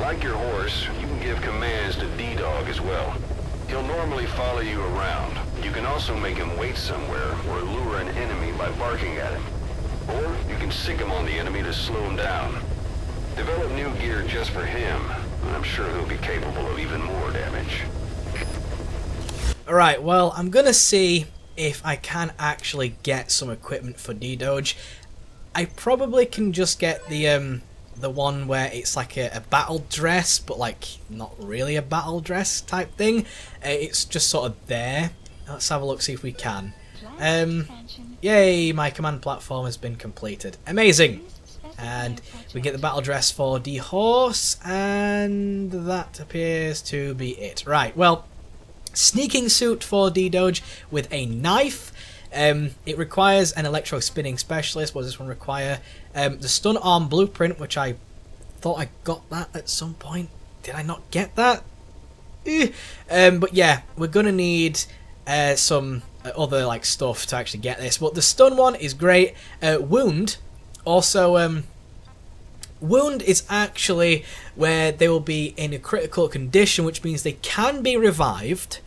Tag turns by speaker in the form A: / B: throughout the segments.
A: Like your horse, you can give commands to D-Dog as well. He'll normally follow you around. You can also make him wait somewhere or lure an enemy by barking at him. Or you can sick him on the enemy to slow him down. Develop new gear just for him, and I'm sure he'll be capable of even more damage.
B: Alright, well, I'm gonna see if I can actually get some equipment for D-Doge. I probably can just get the one where it's like a battle dress, but like not really a battle dress type thing. It's just sort of there. Let's have a look, see if we can. Yay, my command platform has been completed. Amazing! And we get the battle dress for the horse, and that appears to be it. Right, well, sneaking suit for D-Doge with a knife. It requires an electro spinning specialist. What does this one require? The stun arm blueprint, which I thought I got that at some point. Did I not get that? But yeah, we're gonna need some other like stuff to actually get this. But the stun one is great. Wound also. Wound is actually where they will be in a critical condition, which means they can be revived.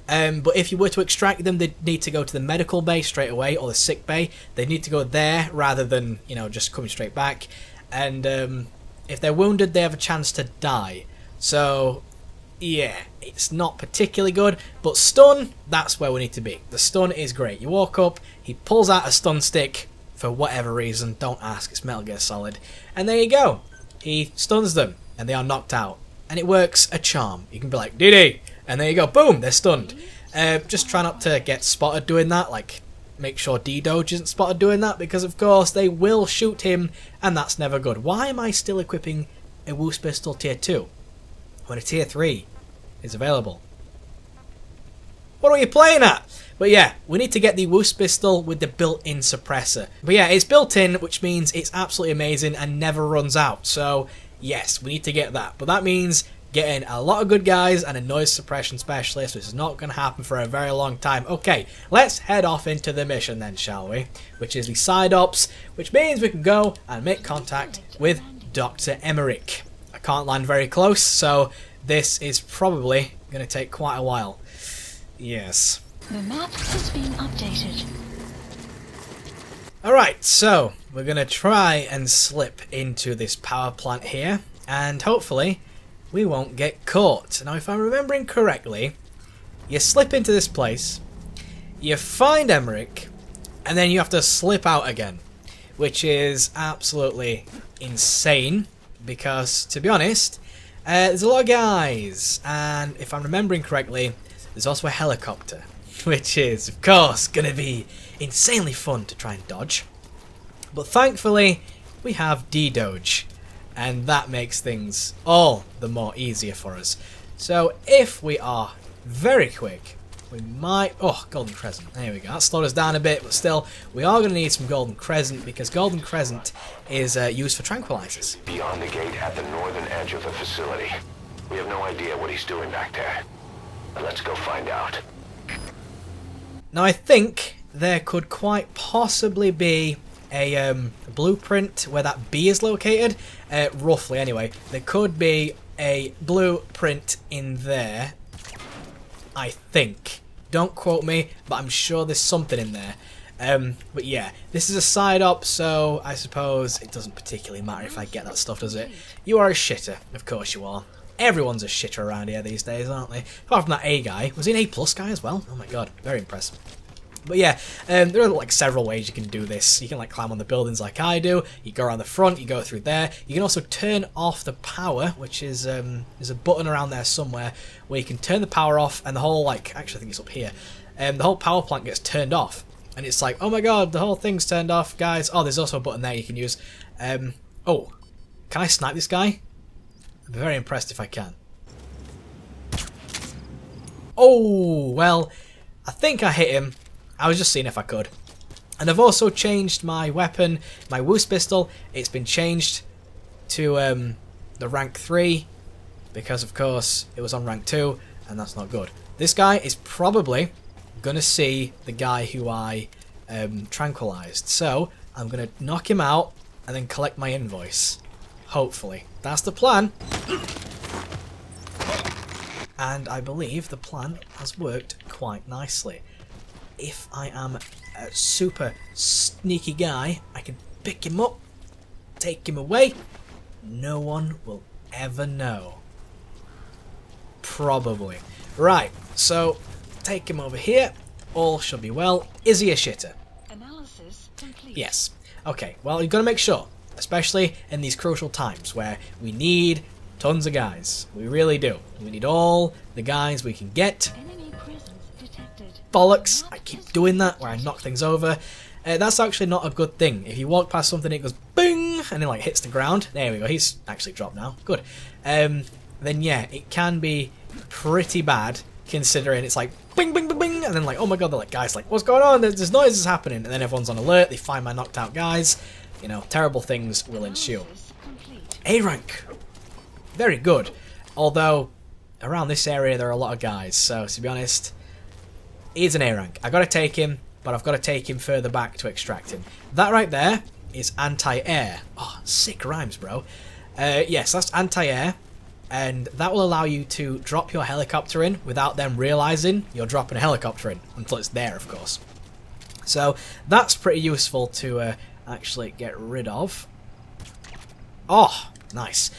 B: But if you were to extract them, they'd need to go to the medical bay straight away, or the sick bay. They'd need to go there rather than, you know, just coming straight back. And if they're wounded, they have a chance to die. So, yeah, it's not particularly good. But stun, that's where we need to be. The stun is great. You walk up, he pulls out a stun stick for whatever reason. Don't ask, it's Metal Gear Solid. And there you go. He stuns them, and they are knocked out. And it works a charm. You can be like, Diddy! And there you go, boom, they're stunned. Just try not to get spotted doing that, like, make sure D-Doge isn't spotted doing that, because of course they will shoot him, and that's never good. Why am I still equipping a Woos pistol tier 2 when a tier 3 is available? What are you playing at? But yeah, we need to get the Woos pistol with the built-in suppressor. But yeah, it's built in, which means it's absolutely amazing and never runs out. So yes, we need to get that. But that means getting a lot of good guys and a noise suppression specialist, which is not going to happen for a very long time. Okay, let's head off into the mission then, shall we? Which is the side ops, which means we can go and make contact with Dr. Emmerich. I can't land very close, so this is probably going to take quite a while. Yes.
C: The map is being updated.
B: Alright, so we're going to try and slip into this power plant here, and hopefully we won't get caught. Now, if I'm remembering correctly, you slip into this place, you find Emmerich, and then you have to slip out again, which is absolutely insane, because, to be honest, there's a lot of guys, and if I'm remembering correctly, there's also a helicopter, which is, of course, going to be insanely fun to try and dodge. But thankfully, we have D-Doge, and that makes things all the more easier for us. So if we are very quick, we might... Oh, Golden Crescent. There we go. That slowed us down a bit, but still, we are going to need some Golden Crescent, because Golden Crescent is used for tranquilizers.
A: Beyond the gate at the northern edge of the facility. We have no idea what he's doing back there. Let's go find out.
B: Now, I think there could quite possibly be a blueprint where that B is located, roughly anyway. There could be a blueprint in there, I think. Don't quote me, but I'm sure there's something in there. But yeah, this is a side op, so I suppose it doesn't particularly matter if I get that stuff, does it? You are a shitter, of course you are. Everyone's a shitter around here these days, aren't they? Apart from that A guy. Was he an A+ guy as well? Oh my god, very impressive. But yeah, there are like several ways you can do this. You can like climb on the buildings like I do. You go around the front, you go through there. You can also turn off the power, which is there's a button around there somewhere where you can turn the power off, and the whole like actually I think it's up here. The whole power plant gets turned off, and it's like, oh my god, the whole thing's turned off, guys. Oh, there's also a button there you can use. Oh, can I snipe this guy? I'd be very impressed if I can. Oh well, I think I hit him. I was just seeing if I could. And I've also changed my weapon, my Woos pistol. It's been changed to the rank 3 because, of course, it was on rank 2, and that's not good. This guy is probably going to see the guy who I tranquilized. So I'm going to knock him out and then collect my invoice. Hopefully. That's the plan. and I believe the plan has worked quite nicely. If I am a super sneaky guy, I can pick him up, take him away. No one will ever know. Probably. Right, so take him over here. All should be well. Is he a shitter?
C: Analysis complete.
B: Yes. Okay, well, you've got to make sure, especially in these crucial times where we need tons of guys. We really do. We need all the guys we can get.
C: Enemy presence detected.
B: Bollocks, I keep doing that where I knock things over. That's actually not a good thing. If you walk past something, it goes bing, and it like hits the ground. There we go, he's actually dropped now. Good. Then yeah, it can be pretty bad, considering it's like bing, bing, bing, bing, and then like, oh my god, they're like, guys, like, what's going on? There's noises happening, and then everyone's on alert. They find my knocked out guys. You know, terrible things will ensue.
C: Analysis complete.
B: A rank, very good. Although around this area there are a lot of guys, so to be honest, he's an A rank. I got to take him, but I've got to take him further back to extract him. That right there is anti-air. Oh, sick rhymes, bro. Yes, that's anti-air. And that will allow you to drop your helicopter in without them realising you're dropping a helicopter in, until it's there, of course. So that's pretty useful to actually get rid of. Oh, nice.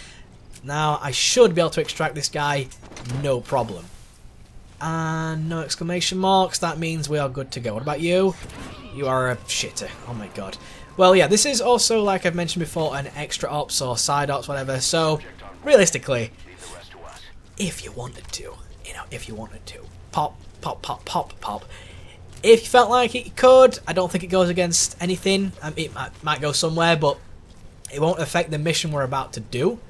B: Now I should be able to extract this guy, no problem. And no exclamation marks, that means we are good to go. What about you? You are a shitter, oh my god. Well, yeah, this is also, like I've mentioned before, an extra ops or side ops, whatever, so realistically, if you wanted to, you know, if you wanted to, pop, pop, pop, pop, pop. If you felt like it could, I don't think it goes against anything. It might go somewhere, but it won't affect the mission we're about to do.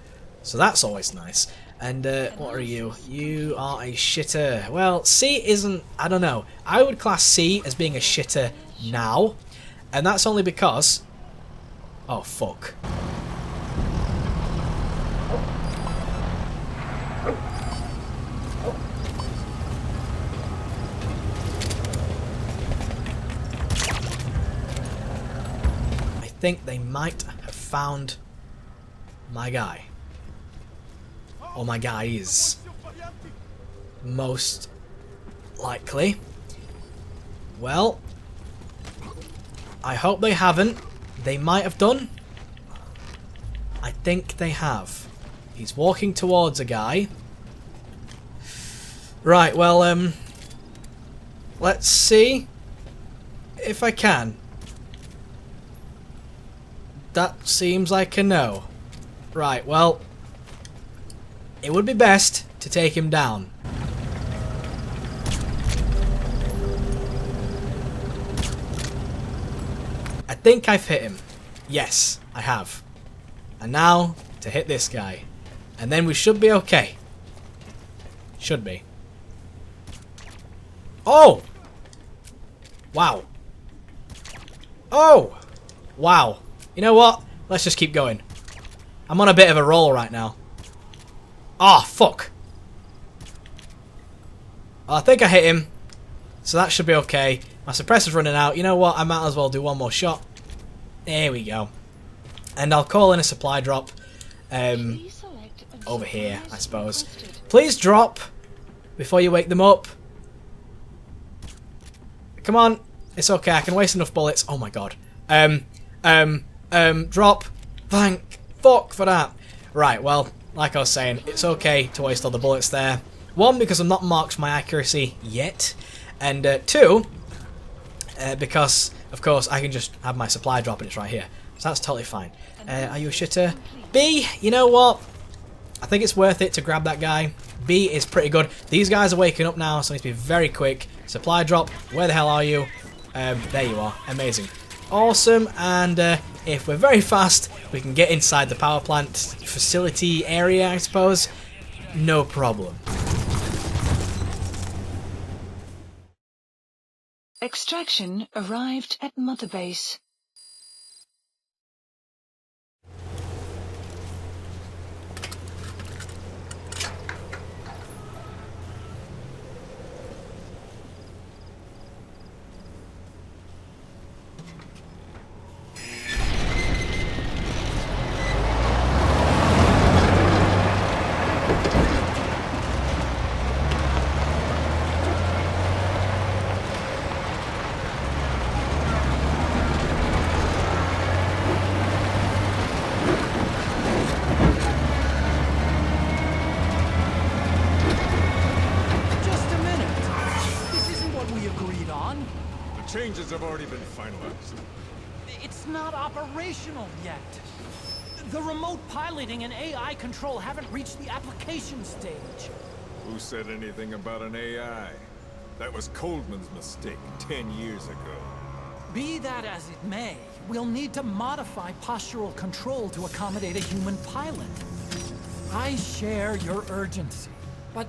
B: So that's always nice. And what are you? You are a shitter. Well, C isn't, I don't know. I would class C as being a shitter now. And that's only because... Oh, fuck. I think they might have found my guy. Or my guys. Most likely. Well, I hope they haven't. They might have done. I think they have. He's walking towards a guy. Right, well, let's see if I can. That seems like a no. Right, well, it would be best to take him down. I think I've hit him. Yes, I have. And now, to hit this guy. And then we should be okay. Should be. Oh! Wow. Oh! Wow. You know what? Let's just keep going. I'm on a bit of a roll right now. Oh, fuck. Well, I think I hit him. So that should be okay. My suppressor's running out. You know what? I might as well do one more shot. There we go. And I'll call in a supply drop. Over here, I suppose. Please drop before you wake them up. Come on. It's okay. I can waste enough bullets. Oh my god. Drop. Thank fuck for that. Right, well, like I was saying, it's okay to waste all the bullets there. One, because I'm not marked my accuracy yet. And two, because, of course, I can just have my supply drop and it's right here. So that's totally fine. Are you a shitter? B, you know what? I think it's worth it to grab that guy. B is pretty good. These guys are waking up now, so I need to be very quick. Supply drop. Where the hell are you? There you are. Amazing. Awesome. And if we're very fast, we can get inside the power plant facility area, I suppose. No problem.
C: Extraction arrived at Mother Base.
D: orders have already been finalized.
E: It's not operational yet. The remote piloting and AI control haven't reached the application stage.
D: Who said anything about an AI? That was Coldman's mistake 10 years ago.
E: Be that as it may, we'll need to modify postural control to accommodate a human pilot. I share your urgency, but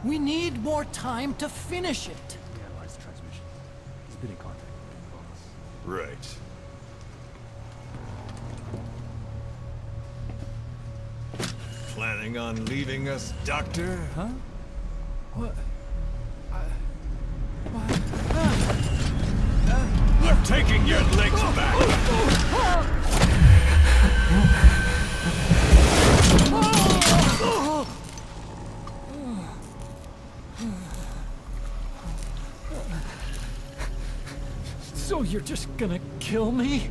E: we need more time to finish it.
F: Analyze the transmission. He's been in contact with the boss.
D: Right. Planning on leaving us, Doctor?
E: Huh? What?
D: I'm taking your legs back!
E: So you're just gonna kill me?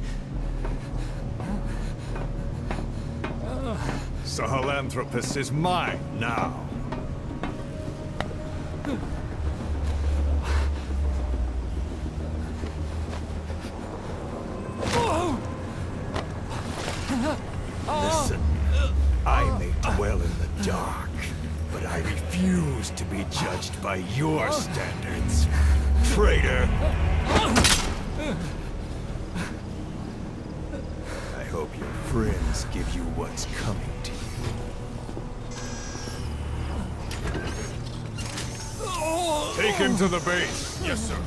D: Sahelanthropus is mine now. Listen, I may dwell in the dark, but I refuse to be judged by your standards, traitor. I hope your friends give you what's coming to you. Take him to the base. Yes, sir.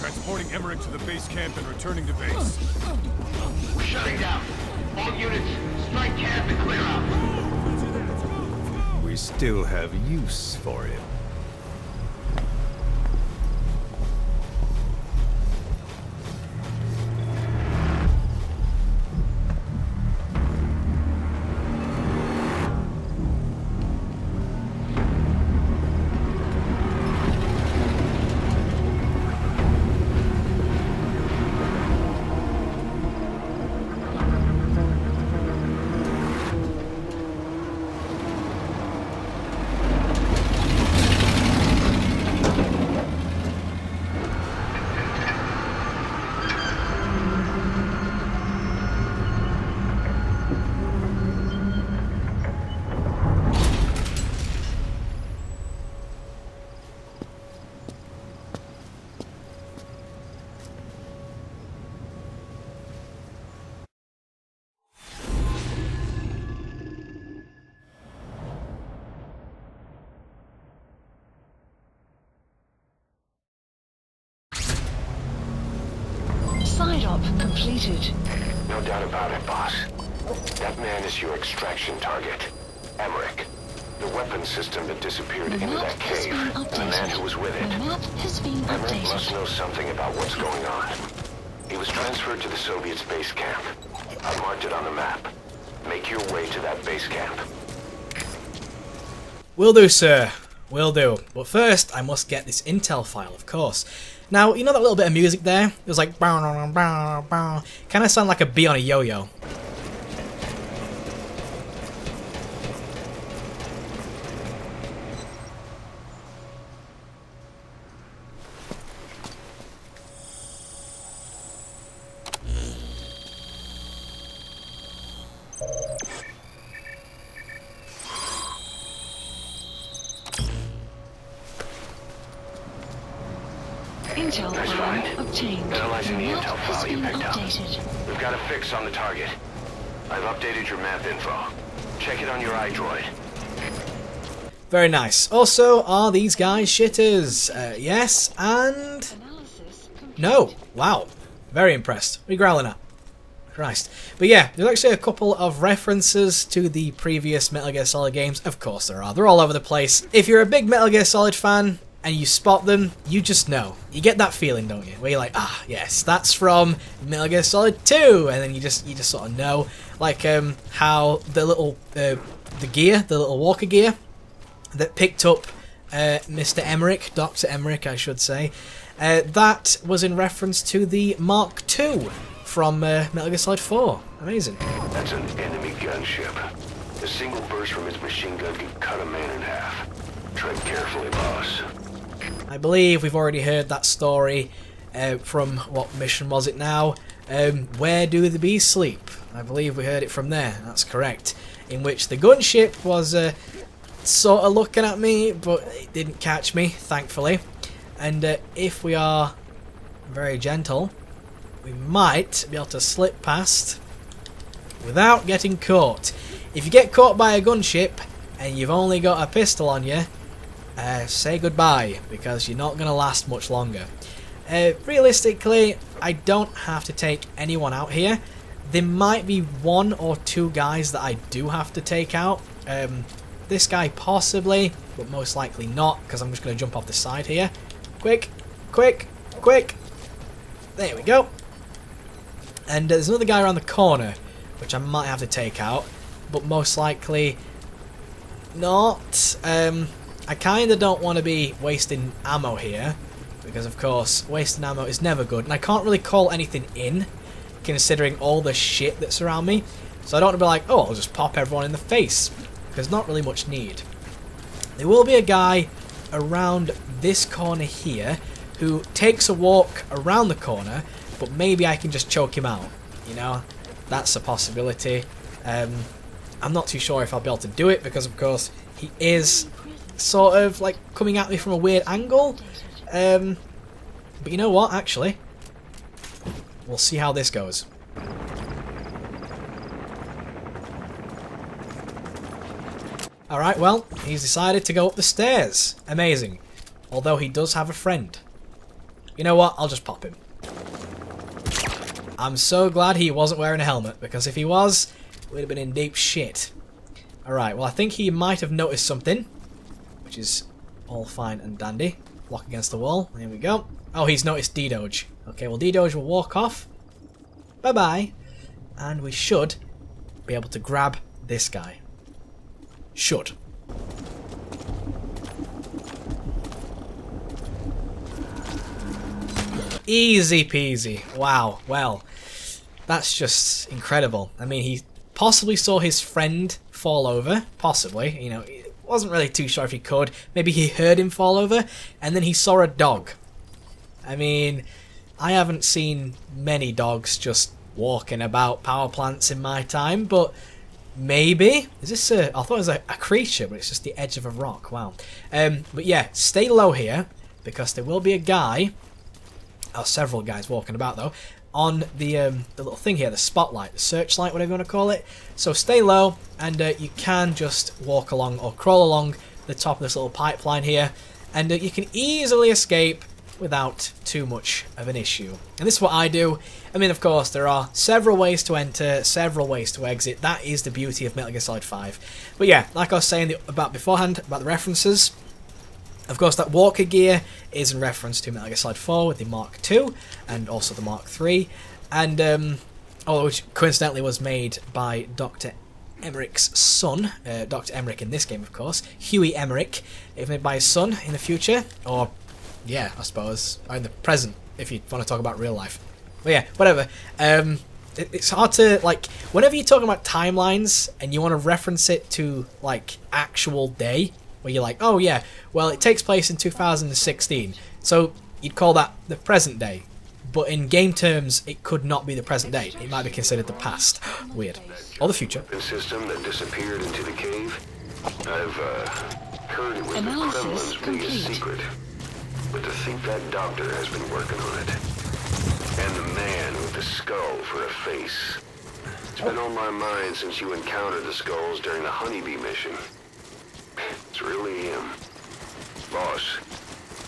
D: Transporting Emmerich to the base camp and returning to base.
G: We're shutting down. All units, strike camp and clear out.
D: We still have use for him.
C: Side op completed.
A: No doubt about it, boss. That man is your extraction target. Emmerich. The weapon system that disappeared
C: The
A: into
C: map
A: that
C: has
A: cave,
C: been
A: and the man who was with
C: The
A: it.
C: map has been
A: Emmerich must
C: updated.
A: know something about what's going on. He was transferred to the Soviet base camp. I marked it on the map. Make your way to that base camp.
B: Will do, sir. Will do. But first, I must get this intel file, of course. Now, you know that little bit of music there? It was like... kind of sound like a bee on a yo-yo.
C: Intel
A: Nice
C: file
A: find.
C: obtained.
A: Analyzing the
C: map
A: intel
C: has
A: file you
C: been
A: picked up.
C: updated.
A: We've got a fix on the target. I've updated your map info. Check it on your iDroid.
B: Very nice. Also, are these guys shitters? Yes, and...
C: Analysis complete.
B: no. Wow. Very impressed. What are you growling at? Christ. But yeah, there's actually a couple of references to the previous Metal Gear Solid games. Of course there are. They're all over the place. If you're a big Metal Gear Solid fan and you spot them, you just know. You get that feeling, don't you? Where you're like, ah, yes, that's from Metal Gear Solid 2, and then you just sort of know, like how the little the gear, the little walker gear that picked up Mr. Emmerich, Dr. Emmerich, I should say, that was in reference to the Mark II from Metal Gear Solid 4. Amazing.
A: That's an enemy gunship. A single burst from its machine gun can cut a man in half. Tread carefully, boss.
B: I believe we've already heard that story from, what mission was it now? Where Do the Bees Sleep? I believe we heard it from there, that's correct. In which the gunship was sort of looking at me, but it didn't catch me, thankfully. And if we are very gentle, we might be able to slip past without getting caught. If you get caught by a gunship and you've only got a pistol on you, say goodbye, because you're not going to last much longer. Realistically, I don't have to take anyone out here. There might be 1 or 2 guys that I do have to take out. This guy possibly, but most likely not, because I'm just going to jump off the side here. Quick, quick, quick. There we go. And there's another guy around the corner, which I might have to take out, but most likely not. I kind of don't want to be wasting ammo here, because of course wasting ammo is never good, and I can't really call anything in, considering all the shit that's around me. So I don't want to be like, oh, I'll just pop everyone in the face. There's not really much need. There will be a guy around this corner here who takes a walk around the corner, but maybe I can just choke him out. You know, that's a possibility. I'm not too sure if I'll be able to do it, because of course he is sort of like coming at me from a weird angle. But you know what, actually, we'll see how this goes. Alright, well, he's decided to go up the stairs. Amazing. Although he does have a friend. You know what, I'll just pop him. I'm so glad he wasn't wearing a helmet, because if he was, we'd have been in deep shit. Alright, well I think he might have noticed something, which is all fine and dandy. Lock against the wall, there we go. Oh, he's noticed D-Doge. Okay, well D-Doge will walk off. Bye-bye. And we should be able to grab this guy. Should. Easy peasy. Wow, well, that's just incredible. I mean, he possibly saw his friend fall over, possibly, you know, wasn't really too sure if he could. Maybe he heard him fall over, and then he saw a dog. I mean, I haven't seen many dogs just walking about power plants in my time, but maybe. Is this a... I thought it was a creature, but it's just the edge of a rock. Wow. But yeah, stay low here, because there will be a guy, or several guys walking about though, on the little thing here, the spotlight, the searchlight, whatever you want to call it. So stay low, and you can just walk along or crawl along the top of this little pipeline here, and you can easily escape without too much of an issue. And this is what I do. I mean, of course, there are several ways to enter, several ways to exit. That is the beauty of Metal Gear Solid 5. But yeah, like I was saying about beforehand, about the references, of course, that walker gear is in reference to Metal Gear Solid 4 with the Mark II and also the Mark III, and which coincidentally was made by Dr. Emmerich's son, Dr. Emmerich in this game, of course, HUEY Emmerich. It was made by his son in the future, or yeah, I suppose, or in the present, if you want to talk about real life. But yeah, whatever. It's hard to, like, whenever you're talking about timelines and you want to reference it to like actual day, where you're like, oh yeah, well it takes place in 2016, so you'd call that the present day. But in game terms, it could not be the present day. It might be considered the past. Weird. Or the future.
A: The system that disappeared into the cave, I've heard it was
C: Analysis
A: the Kremlin's biggest
C: complete.
A: secret. But to think that doctor has been working on it. And the man with the skull for a face. It's been on my mind since you encountered the skulls during the Honeybee mission. It's really him. Boss,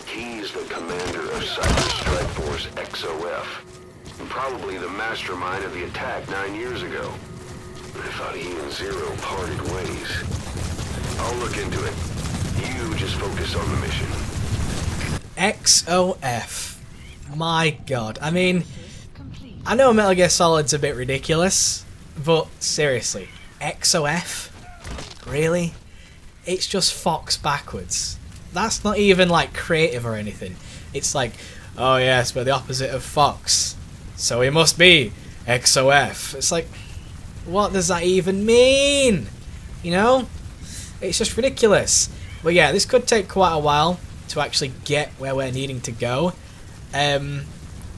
A: he's the commander of Cyber Strike Force XOF. And probably the mastermind of the attack 9 years ago. I thought he and Zero parted ways. I'll look into it. You just focus on the mission.
B: XOF. My god. I mean, I know Metal Gear Solid's a bit ridiculous, but seriously, XOF? Really? It's just Fox backwards. That's not even like creative or anything. It's like, oh yes, we're the opposite of Fox, so we must be XOF. It's like, what does that even mean? You know? It's just ridiculous. But yeah, this could take quite a while to actually get where we're needing to go.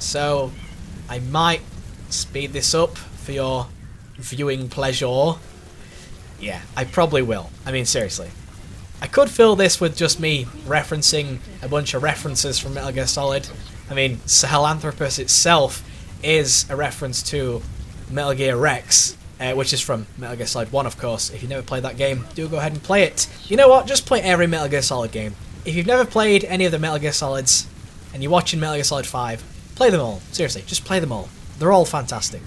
B: So I might speed this up for your viewing pleasure. Yeah, I probably will. I mean, seriously. I could fill this with just me referencing a bunch of references from Metal Gear Solid. I mean, Sahelanthropus itself is a reference to Metal Gear Rex, which is from Metal Gear Solid 1, of course. If you've never played that game, do go ahead and play it. You know what? Just play every Metal Gear Solid game. If you've never played any of the Metal Gear Solids, and you're watching Metal Gear Solid 5, play them all. Seriously, just play them all. They're all fantastic.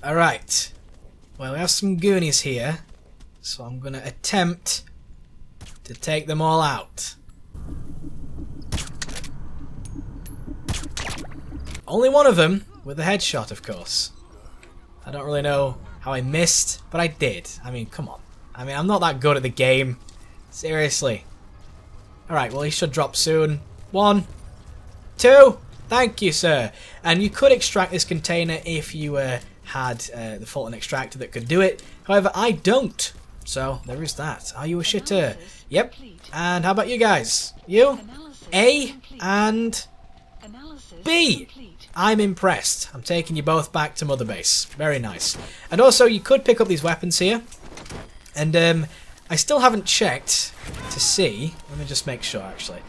B: Alright, well, we have some Goonies here, so I'm going to attempt to take them all out. Only one of them with a headshot, of course. I don't really know how I missed, but I did. I mean, come on. I mean, I'm not that good at the game. Seriously. Alright, well, he should drop soon. 1, 2, thank you, sir. And you could extract this container if you had the Fulton extractor that could do it. However, I don't. So, there is that. Are you a shitter? Yep. And how about you guys? You? A and B. I'm impressed. I'm taking you both back to Mother Base. Very nice. And also, you could pick up these weapons here. And I still haven't checked to see. Let me just make sure, actually.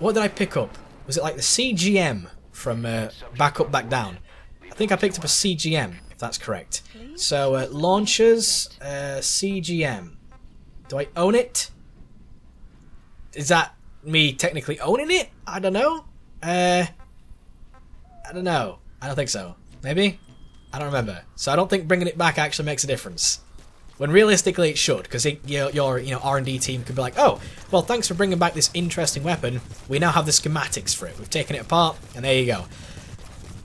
B: What did I pick up? Was it like the CGM from Back Up, Back Down? I think I picked up a CGM, if that's correct. So, launchers, CGM. Do I own it? Is that me technically owning it? I don't know. I don't know. I don't think so. Maybe? I don't remember. So I don't think bringing it back actually makes a difference. When realistically it should, because your R&D team could be like, oh, well, thanks for bringing back this interesting weapon. We now have the schematics for it. We've taken it apart, and there you go.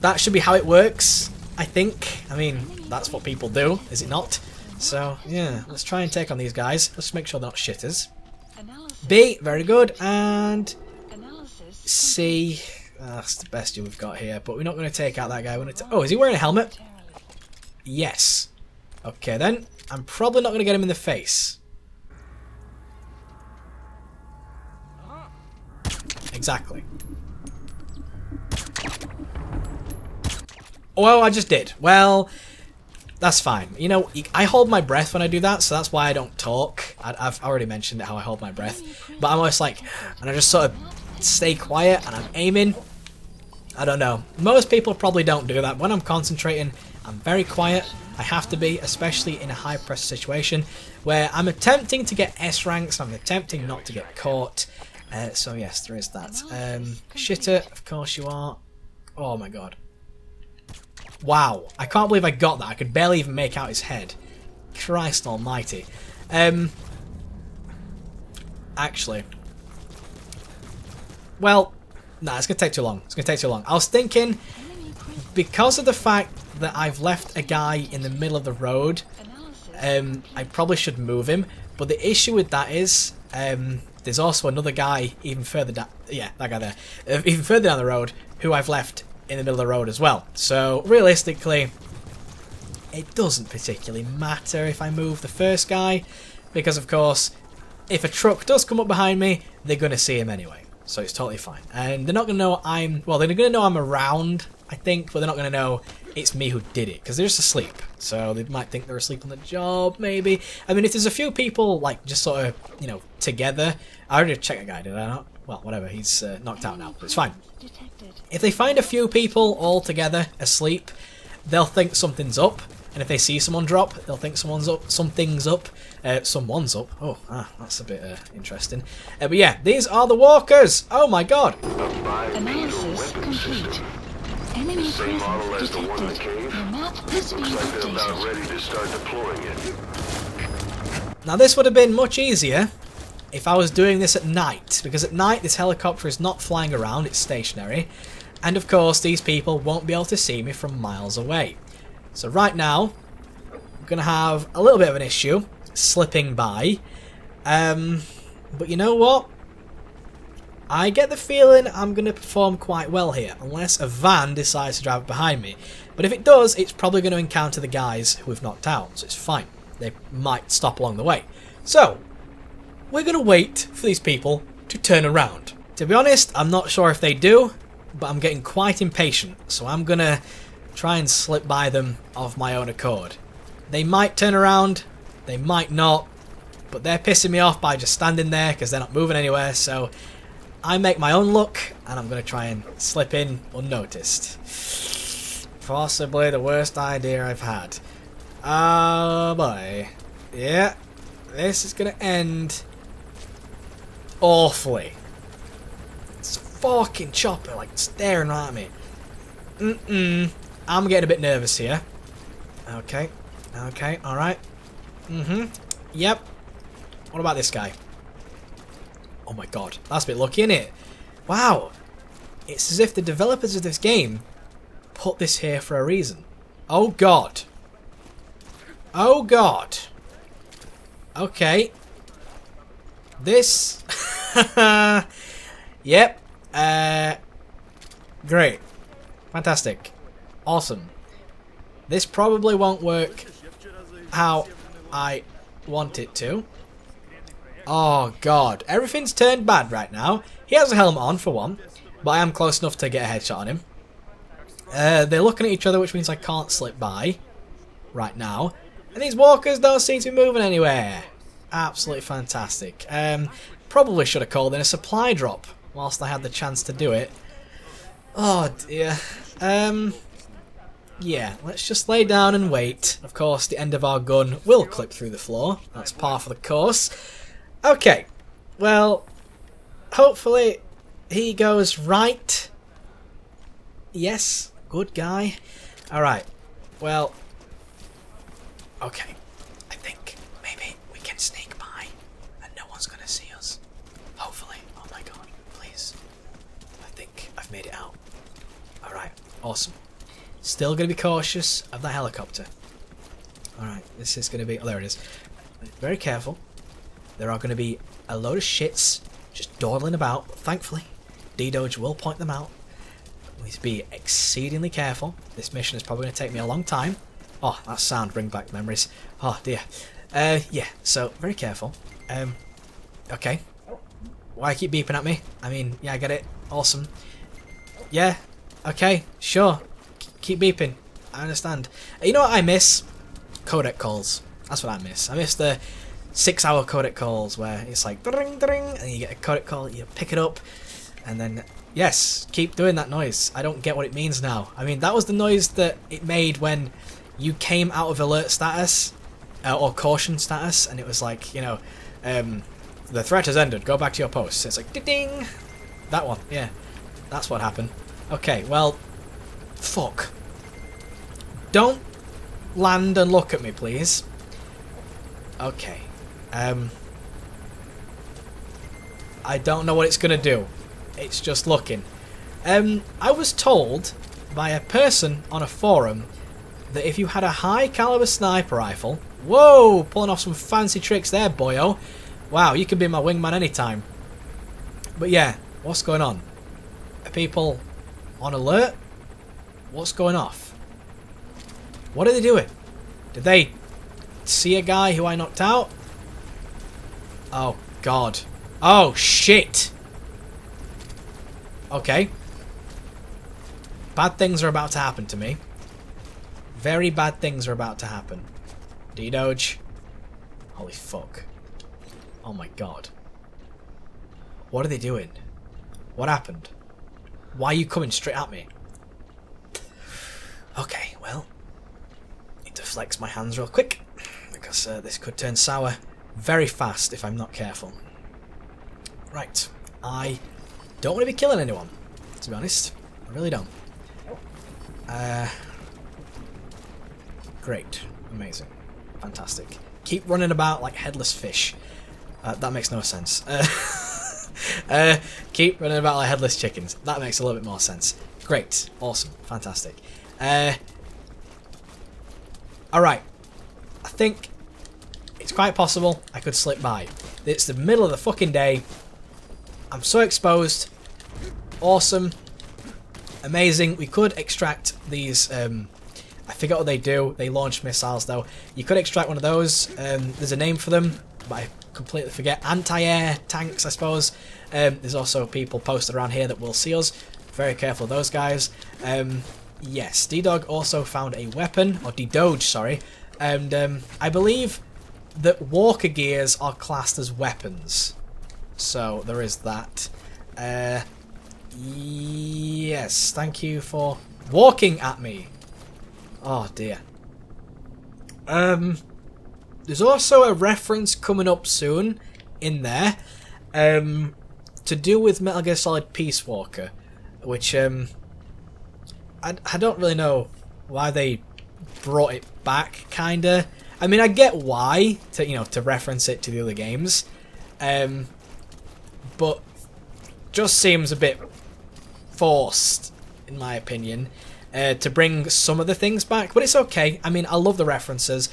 B: That should be how it works, I think. I mean, that's what people do, is it not? So, yeah, let's try and take on these guys. Let's make sure they're not shitters. B, very good, and C, that's the best we've got here, but we're not going to take out that guy. Oh, is he wearing a helmet? Yes. Okay, then. I'm probably not going to get him in the face. Exactly. Well, I just did. Well, that's fine. You know, I hold my breath when I do that, so that's why I don't talk. I've already mentioned it, how I hold my breath. But I'm always like, and I just sort of stay quiet and I'm aiming. I don't know. Most people probably don't do that. When I'm concentrating, I'm very quiet. I have to be, especially in a high pressure situation where I'm attempting to get S ranks, I'm attempting not to get caught. So yes, there is that. Shitter, of course you are. Oh my god. Wow, I can't believe I got that. I could barely even make out his head. Christ almighty. Actually. Well, nah, it's going to take too long. It's going to take too long. I was thinking, because of the fact that I've left a guy in the middle of the road, I probably should move him. But the issue with that is, there's also another guy even further down. Yeah, that guy there. Even further down the road, who I've left in the middle of the road as well. So realistically, it doesn't particularly matter if I move the first guy, because of course, if a truck does come up behind me, they're going to see him anyway. So it's totally fine. And they're not going to know they're going to know I'm around, I think, but they're not going to know it's me who did it, because they're just asleep. So they might think they're asleep on the job, maybe. I mean, if there's a few people, like, just sort of, you know, together. I already checked a guy, did I not? Well, whatever, he's knocked out now, but it's fine. If they find a few people all together asleep, they'll think something's up. And if they see someone drop, they'll think someone's up, something's up, someone's up. Oh, that's a bit interesting. But yeah, these are the walkers. Oh my god.
C: Analysis complete. Enemy
A: Same model
C: presence
A: as the one in the
C: detected.
A: cave.
C: Your map has been
A: Looks like they're about
C: updated.
A: ready to start deploying it.
B: Now this would have been much easier if I was doing this at night, because at night this helicopter is not flying around, it's stationary, and of course these people won't be able to see me from miles away. So right now, I'm going to have a little bit of an issue slipping by, But you know what? I get the feeling I'm going to perform quite well here, unless a van decides to drive behind me. But if it does, it's probably going to encounter the guys who we've knocked out, so it's fine. They might stop along the way. So, we're going to wait for these people to turn around. To be honest, I'm not sure if they do, but I'm getting quite impatient, so I'm going to try and slip by them of my own accord. They might turn around, they might not, but they're pissing me off by just standing there because they're not moving anywhere, so I make my own luck, and I'm going to try and slip in unnoticed. Possibly the worst idea I've had. Oh boy. Yeah, this is going to end awfully. It's fucking chopper, like staring right at me. I'm getting a bit nervous here. Okay, alright. Yep. What about this guy? Oh my god, that's a bit lucky, isn't it? Wow. It's as if the developers of this game put this here for a reason. Oh god. Oh god. Okay. This... Yep. Great. Fantastic. Awesome. This probably won't work how I want it to. Oh god, everything's turned bad right now. He has a helmet on for one, but I am close enough to get a headshot on him. They're looking at each other, which means I can't slip by right now. And these walkers don't seem to be moving anywhere. Absolutely fantastic. Probably should have called in a supply drop whilst I had the chance to do it. Oh dear. Yeah, let's just lay down and wait. Of course, the end of our gun will clip through the floor. That's par for the course. Okay, well, hopefully he goes right. Yes, good guy. Alright, well, okay, I think maybe we can sneak by and no one's gonna see us. Hopefully. Oh my god, please. I think I've made it out. Alright, awesome. Still gonna be cautious of that helicopter. Alright, this is gonna be... Oh, there it is. Very careful. There are going to be a load of shits just dawdling about, but thankfully, D-Doge will point them out. We need to be exceedingly careful. This mission is probably going to take me a long time. Oh, that sound brings back memories. Oh dear. Yeah, so very careful. Okay. Why keep beeping at me? I mean, yeah, I get it. Awesome. Yeah, okay, sure. Keep beeping. I understand. You know what I miss? Codec calls. That's what I miss. I miss the 6-hour codec calls where it's like ding ding and you get a codec call, you pick it up, and then yes, keep doing that noise. I don't get what it means now. I mean, that was the noise that it made when you came out of alert status or caution status, and it was like, you know, the threat has ended, go back to your post. It's like ding ding. That one, yeah, that's what happened. Okay, well, fuck. Don't land and look at me, please. Okay. I don't know what it's gonna do. It's just looking. I was told by a person on a forum that if you had a high caliber sniper rifle... Whoa! Pulling off some fancy tricks there, boyo. Wow, you can be my wingman anytime. But yeah, what's going on? Are people on alert? What's going off? What are they doing? Did they see a guy who I knocked out? Oh god. Oh shit! Okay. Bad things are about to happen to me. Very bad things are about to happen. D-Doge. Holy fuck. Oh my god. What are they doing? What happened? Why are you coming straight at me? Okay, well, need to flex my hands real quick because this could turn sour very fast if I'm not careful. Right, I don't want to be killing anyone, to be honest. I really don't. Great, amazing, fantastic. Keep running about like headless fish. That makes no sense. Keep running about like headless chickens. That makes a little bit more sense. Great, awesome, fantastic. Alright, I think it's quite possible I could slip by. It's the middle of the fucking day. I'm so exposed. Awesome. Amazing. We could extract these, I forget what they do. They launch missiles though. You could extract one of those. There's a name for them, but I completely forget. Anti-air tanks, I suppose. There's also people posted around here that will see us. Very careful of those guys. Yes, D-Dog also found a weapon, or D-Doge, sorry. And I believe that walker gears are classed as weapons. So there is that. Yes, thank you for walking at me. Oh dear. There's also a reference coming up soon in there, to do with Metal Gear Solid Peace Walker, which I don't really know why they brought it back. Kinda. I mean, I get why to reference it to the other games, but just seems a bit forced, in my opinion, to bring some of the things back. But it's okay. I mean, I love the references,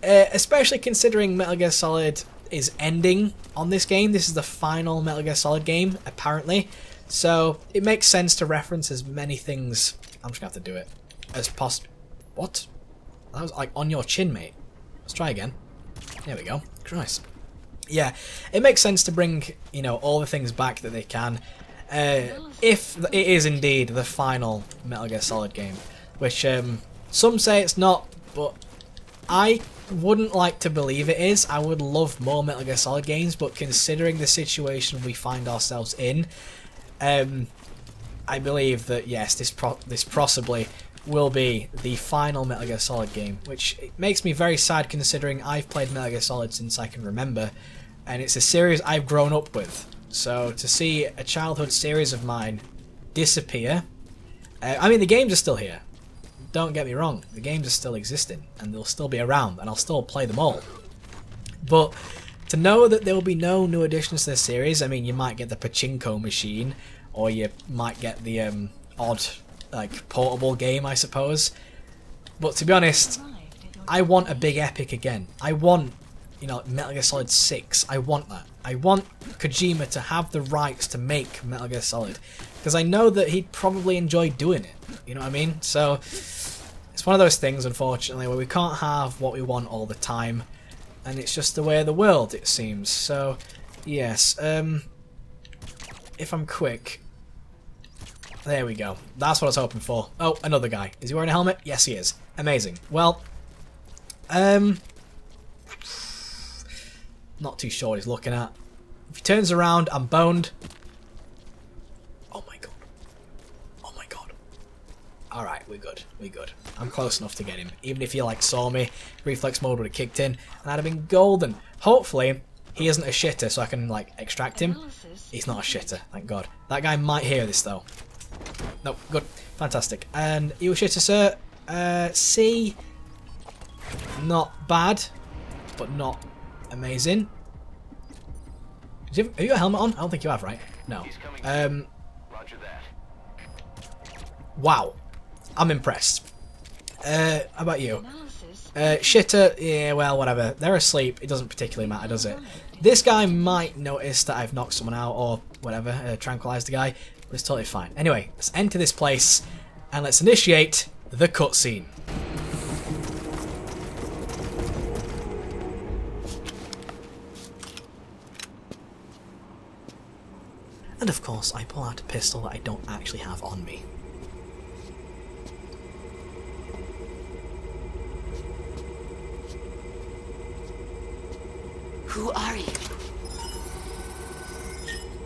B: especially considering Metal Gear Solid is ending on this game. This is the final Metal Gear Solid game, apparently. So it makes sense to reference as many things. I'm just gonna have to do it as possible. What? That was like on your chin, mate. Let's try again. There we go. Christ. Yeah, it makes sense to bring, all the things back that they can. If it is indeed the final Metal Gear Solid game, which some say it's not, but I wouldn't like to believe it is. I would love more Metal Gear Solid games, but considering the situation we find ourselves in, I believe that yes, this possibly will be the final Metal Gear Solid game, which makes me very sad considering I've played Metal Gear Solid since I can remember, and it's a series I've grown up with. So to see a childhood series of mine disappear, I mean the games are still here, don't get me wrong, the games are still existing and they'll still be around and I'll still play them all, but to know that there will be no new additions to the series, I mean you might get the pachinko machine, or you might get the odd portable game, I suppose. But to be honest, I want a big epic again. I want, Metal Gear Solid 6. I want that. I want Kojima to have the rights to make Metal Gear Solid, because I know that he'd probably enjoy doing it. You know what I mean? So it's one of those things, unfortunately, where we can't have what we want all the time, and it's just the way of the world, it seems. So yes, if I'm quick. There we go. That's what I was hoping for. Oh, another guy. Is he wearing a helmet? Yes, he is. Amazing. Well, not too sure what he's looking at. If he turns around, I'm boned. Oh my god. Oh my god. Alright, we're good. We're good. I'm close enough to get him. Even if he saw me, reflex mode would have kicked in, and I'd have been golden. Hopefully, he isn't a shitter, so I can extract him. He's not a shitter, thank god. That guy might hear this though. No, good. Fantastic. And you a shitter, sir? C. Not bad, but not amazing. Have you got a helmet on? I don't think you have, right? No.
A: Roger that.
B: Wow. I'm impressed. How about you? Shitter, yeah, well, whatever. They're asleep. It doesn't particularly matter, does it? This guy might notice that I've knocked someone out or whatever, tranquilized the guy. But it's totally fine. Anyway, let's enter this place and let's initiate the cutscene. And of course, I pull out a pistol that I don't actually have on me.
H: Who are you?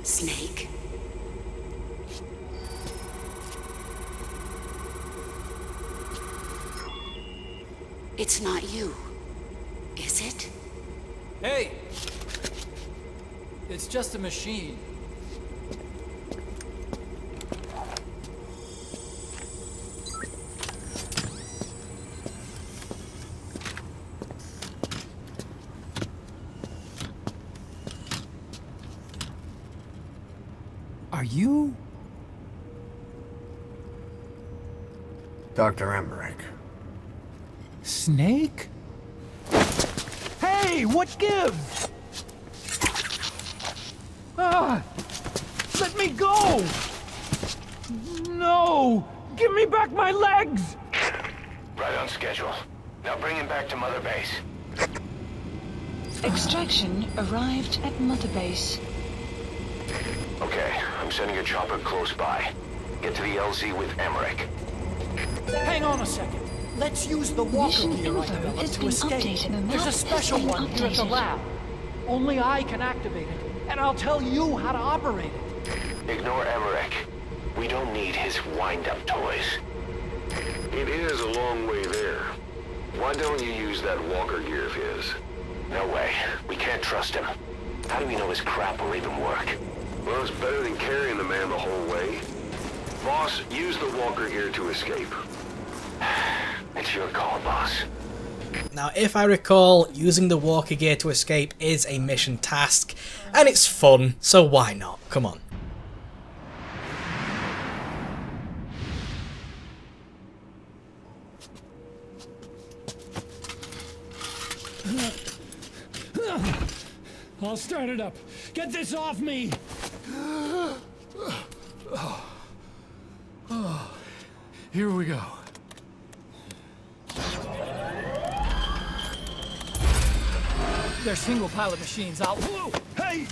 H: Snake? It's not you, is it?
E: Hey! It's just a machine.
D: Are you?
I: Dr. Emmerich.
D: Snake? Hey!
E: Hey, what gives? Ah! Let me go! No! Give me back my legs!
A: Right on schedule. Now bring him back to Mother Base.
C: Extraction arrived at Mother Base.
A: Okay, I'm sending a chopper close by. Get to the LZ with Emmerich.
E: Hang on a second. Let's use the walker
C: Mission
E: gear I
C: info
E: developed
C: has
E: to
C: been
E: escape.
C: updated. The
E: There's a
C: map
E: special
C: has been
E: one here at the
C: updated.
E: lab. Only I can activate it, and I'll tell you how to operate it.
A: Ignore Emmerich. We don't need his wind-up toys. It is a long way there. Why don't you use that walker gear of his? No way. We can't trust him. How do we know his crap will even work? Well, it's better than carrying the man the whole way. Boss, use the walker gear to escape. It's your call, boss.
B: Now, if I recall, using the walker gear to escape is a mission task, and it's fun, so why not? Come on.
E: I'll start it up. Get this off me! Here we go. They're single pilot machines. I'll... Hey!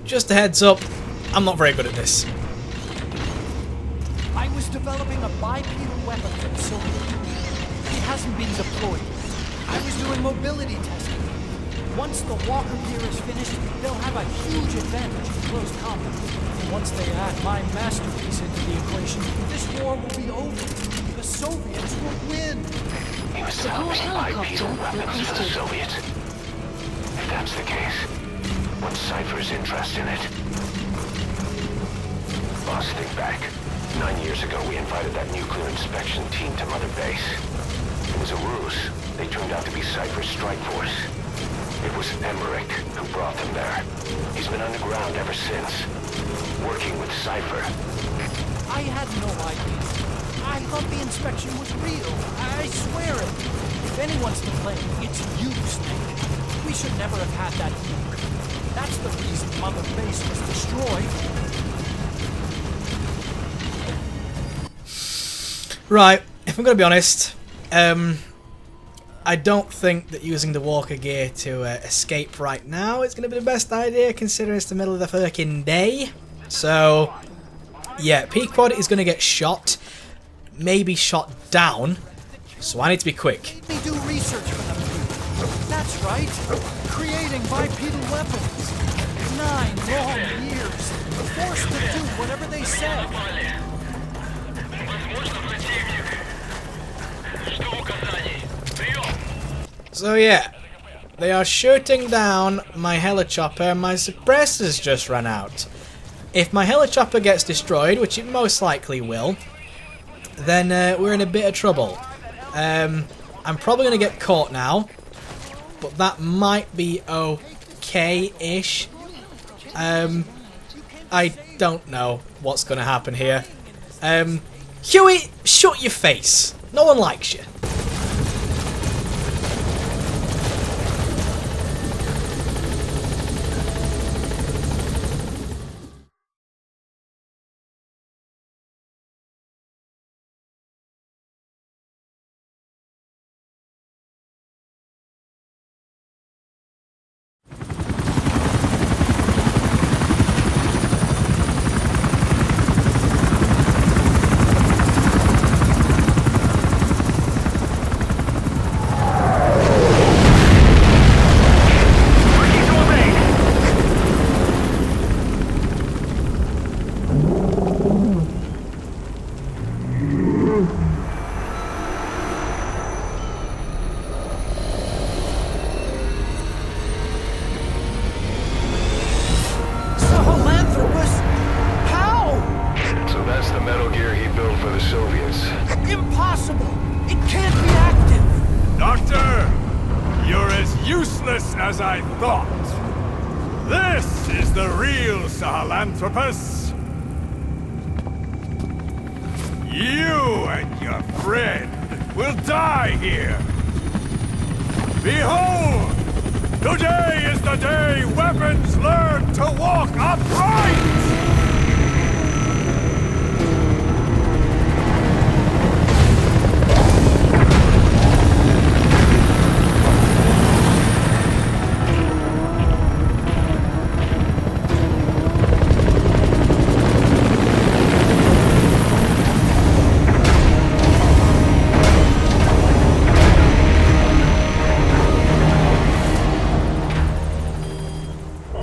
B: Just a heads up, I'm not very good at this.
E: I was developing a bipedal weapon for the Soviet Union. It hasn't been deployed. I was doing mobility testing. Once the walker gear is finished, they'll have a huge advantage in close combat. Once they add my masterpiece into the equation, this war will be over. The Soviets will win.
A: He was
C: Support
A: developing
C: helicopter
A: bipedal weapons for the
C: requested.
A: Soviets. If that's the case, what's Cypher's interest in it? Boss, think back. 9 years ago, we invited that nuclear inspection team to Mother Base. It was a ruse. They turned out to be Cypher's strike force. It was Emmerich who brought them there. He's been underground ever since, working with Cypher.
E: I had no idea. I thought the inspection was real. I swear it. If anyone's to blame, it's you, Snake. We should never have had that heat. That's the reason Mother Base was destroyed.
B: Right, if I'm going to be honest, I don't think that using the walker gear to escape right now is going to be the best idea, considering it's the middle of the fucking day. So, yeah, Pequod is going to get shot, maybe shot down, so I need to be quick.
E: They do research for them too. That's right. Creating bipedal weapons. 9 long years. Forced to do whatever they said.
B: So yeah, they are shooting down my helichopper, my suppressors just ran out. If my helichopper gets destroyed, which it most likely will, then we're in a bit of trouble. I'm probably going to get caught now, but that might be okay-ish. I don't know what's going to happen here. Huey, shut your face. No one likes you.
D: as I thought. This is the real Sahelanthropus. You and your friend will die here. Behold! Today is the day weapons learn to walk upright!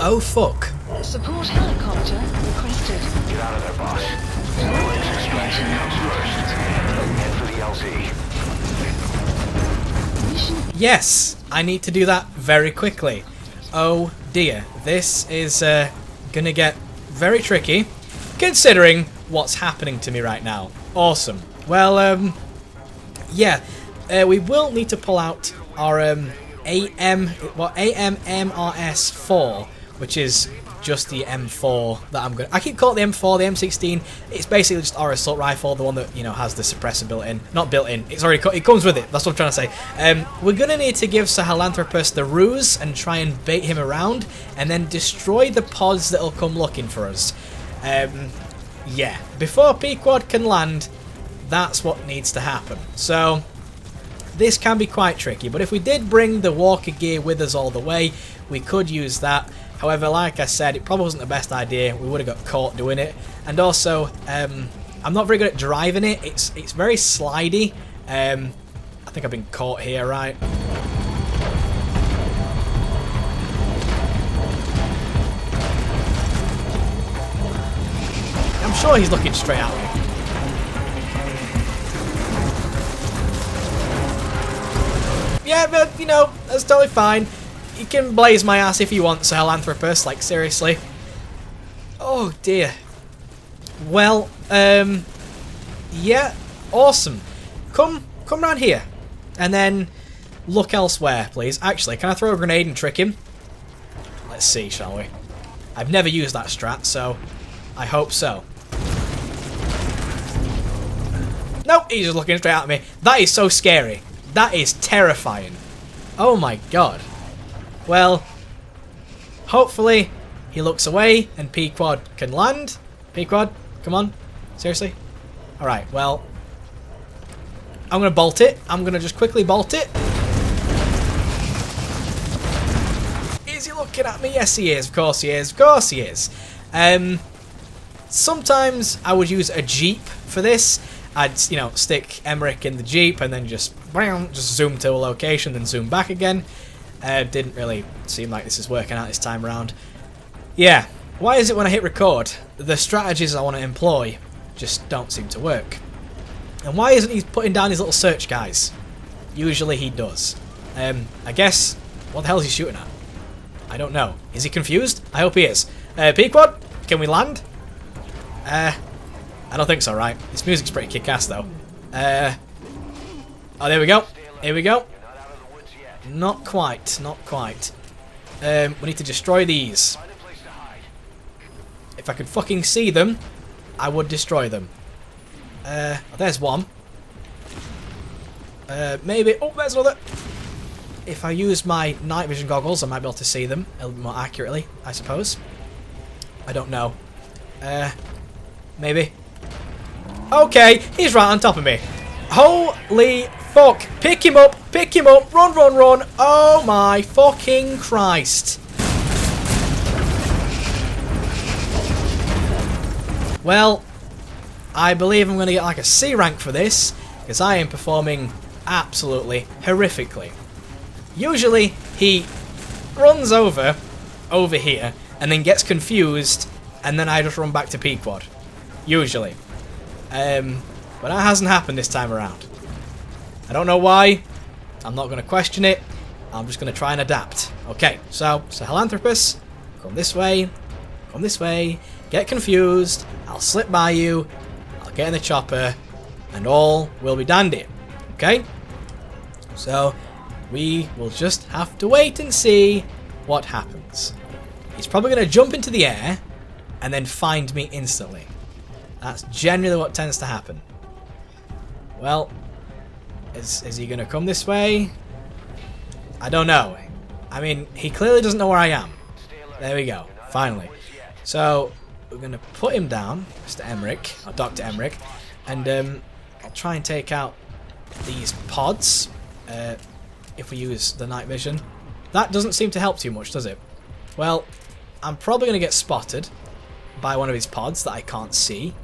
B: Oh fuck.
C: Support helicopter requested.
A: Get out of there, boss. Lens extraction comes first. Head for the LZ.
C: Mission
B: Yes, I need to do that very quickly. Oh dear, this is gonna get very tricky, considering what's happening to me right now. Awesome. Well, yeah, we will need to pull out our AMMRS4, which is just the M4 that I'm gonna. I keep calling it the M4, the M16. It's basically just our assault rifle, the one that has the suppressor built in. Not built in. It's already. It comes with it. That's what I'm trying to say. We're gonna need to give Sahelanthropus the ruse and try and bait him around, and then destroy the pods that'll come looking for us. Yeah. Before Pequod can land, that's what needs to happen. So this can be quite tricky. But if we did bring the walker gear with us all the way, we could use that. However, like I said, it probably wasn't the best idea. We would have got caught doing it. And also, I'm not very good at driving it. It's very slidey. I think I've been caught here, right? I'm sure he's looking straight at me. Yeah, but, that's totally fine. You can blaze my ass if you want, Sahelanthropus, like, seriously. Oh, dear. Well, yeah, awesome. Come round here. And then look elsewhere, please. Actually, can I throw a grenade and trick him? Let's see, shall we? I've never used that strat, so I hope so. Nope, he's just looking straight at me. That is so scary. That is terrifying. Oh my god. Well, hopefully he looks away and Pequod can land. Pequod, come on. Seriously? Alright, well, I'm going to bolt it. I'm going to just quickly bolt it. Is he looking at me? Yes, he is. Of course he is. Of course he is. Sometimes I would use a Jeep for this. I'd, stick Emmerich in the Jeep and then just zoom to a location, then zoom back again. Didn't really seem like this is working out this time around. Yeah, why is it when I hit record, the strategies I want to employ just don't seem to work? And why isn't he putting down his little search guys? Usually he does. I guess, what the hell is he shooting at? I don't know. Is he confused? I hope he is. Pequod, can we land? I don't think so, right? This music's pretty kick-ass, though. Oh, there we go. Here we go. Not quite, not quite. We need to destroy these. If I could fucking see them, I would destroy them. Oh, there's one. Maybe. Oh, there's another. If I use my night vision goggles, I might be able to see them a little more accurately, I suppose. I don't know. Maybe. Okay, he's right on top of me. Holy fuck. Pick him up, run, run, run. Oh my fucking Christ. Well, I believe I'm going to get like a C rank for this, because I am performing absolutely horrifically. Usually, he runs over here, and then gets confused, and then I just run back to Pequod. Usually. But that hasn't happened this time around. I don't know why. I'm not going to question it. I'm just going to try and adapt. Okay, so Sahelanthropus, come this way, get confused, I'll slip by you, I'll get in the chopper, and all will be dandy. Okay? So, We will just have to wait and see what happens. He's probably going to jump into the air and then find me instantly. That's generally what tends to happen. Well, is he going to come this way? I don't know. I mean, he clearly doesn't know where I am. There we go, finally. So, we're going to put him down, Mr. Emmerich, or Dr. Emmerich, and I'll try and take out these pods if we use the night vision. That doesn't seem to help too much, does it? Well, I'm probably going to get spotted by one of his pods that I can't see.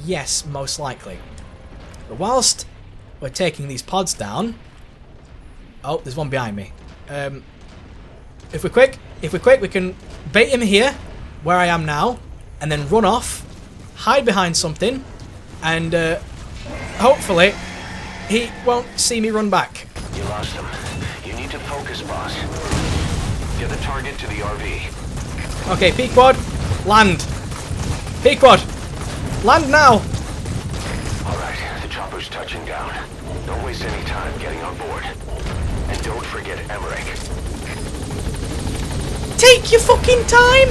B: Yes, most likely. But whilst we're taking these pods down... Oh, there's one behind me. If we're quick, we can bait him here, where I am now, and then run off, hide behind something, and hopefully he won't see me run back.
A: You lost him. You need to focus, boss. Get the target to the RV.
B: Okay, Pequod, land. Pequod, land now.
A: Alright, the chopper's touching down. Don't waste any time getting on board. And don't forget Emmerich.
B: Take your fucking time!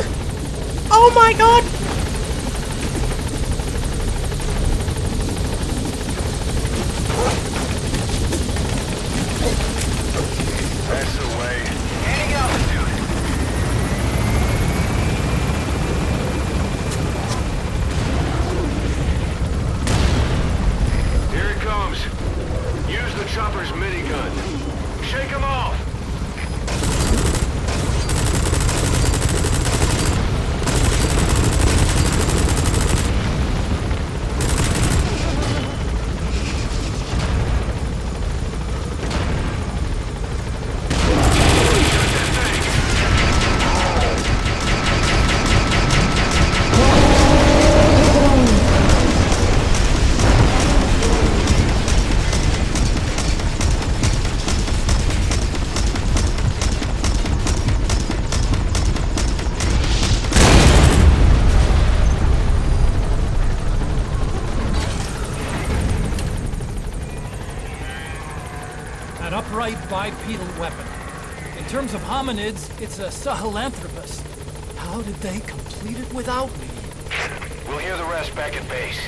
B: Oh my god!
A: That's the way. Heading altitude. Here it comes. Use the chopper's minigun. Shake him off.
E: An upright bipedal weapon. In terms of hominids, it's a Sahelanthropus. How did they complete it without me?
A: We'll hear the rest back at base.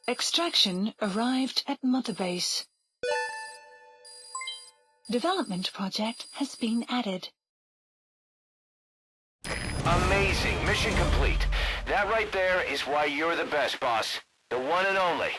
C: Extraction arrived at Mother Base. Development project has been added.
A: Amazing. Mission complete. That right there is why you're the best, boss. The one and only.